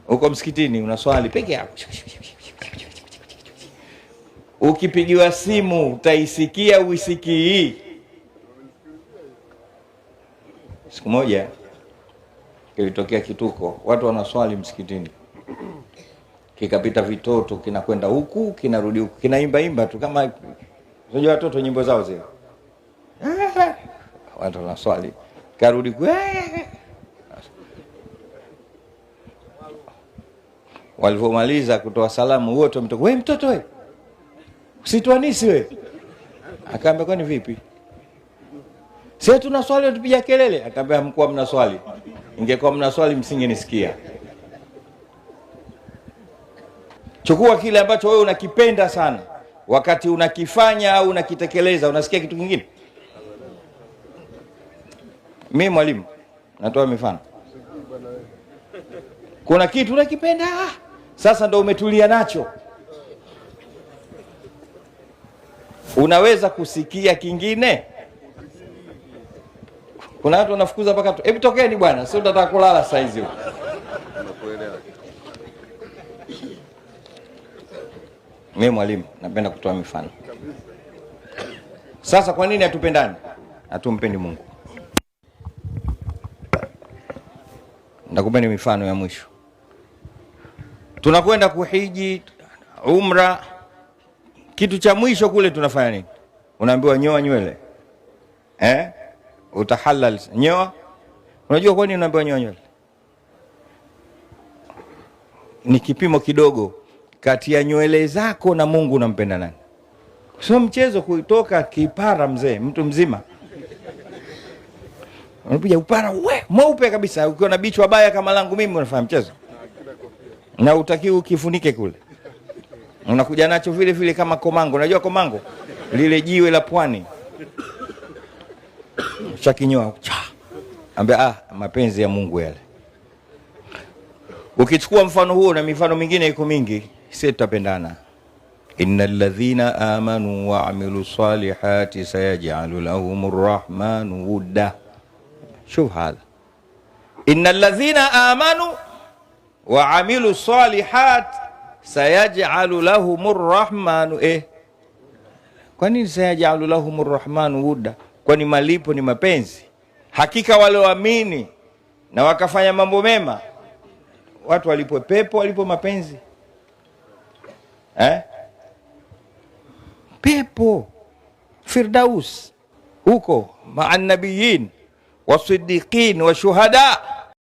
Uko msikitini unaswali peke yako, ukipigiwa simu utaisikia uisikii. Siku moja kilitokea kituko, watu wanaswali msikitini, kikapita vitoto, kinakwenda huku kinarudi huku, kinaimba imba tu kama unajua watoto nyimbo zao zile. Watu wanaswali, karudi walipomaliza kutoa salamu wote wametoka, wewe mtoto wewe, usituanisi wewe. Akaambia kwani vipi? Sisi tunaswali tupiga kelele. Akaambia mkuu mnaswali, ingekuwa mnaswali msingenisikia. Chukua kile ambacho wewe unakipenda sana, wakati unakifanya au unakitekeleza unasikia kitu kingine. Mimi mwalimu natoa mifano. Kuna kitu unakipenda, sasa ndo umetulia nacho, unaweza kusikia kingine. Kuna watu wanafukuza mpaka hebu tokeni bwana, sio utataka kulala saa hizi. Mimi mwalimu napenda kutoa mifano. Sasa kwa nini hatupendani? Hatumpendi Mungu. Nakupeni mifano ya mwisho. Tunakwenda kuhiji, umra, kitu cha mwisho kule tunafanya nini? Unaambiwa nyoa nywele. Utahalal, nyoa. Unajua kwa nini unaambiwa nyoa nywele? Ni kipimo kidogo kati ya nywele zako na Mungu, unampenda nani? Sio mchezo kutoka kipara mzee, mtu mzima. Unapiga upara mweupe kabisa, ukiwa na bichwa baya kama langu mimi unafanya mchezo. Na utakiwa ukifunike kule. Unakuja nacho vile vile kama komango. Unajua komango? Lile jiwe la pwani. Chakinyoa. Ambia mapenzi ya Mungu yale. Ukichukua mfano huo na mifano mingine iko mingi, sisi tutapendana. Innal ladhina amanu wa amilu salihati sayaj'alu lahumur rahmanu wudda. Shuf hadha. Innal ladhina amanu wa amilu salihat sayaj'alu lahumur rahmanu Kwa nini sayaj'alu lahumur rahmanu wudda? Kwani malipo ni mapenzi. Hakika wale waamini na wakafanya mambo mema, watu walipo pepo, walipo mapenzi. Pepo Firdaus huko ma'an nabiyyin wasiddiqin wa shuhada.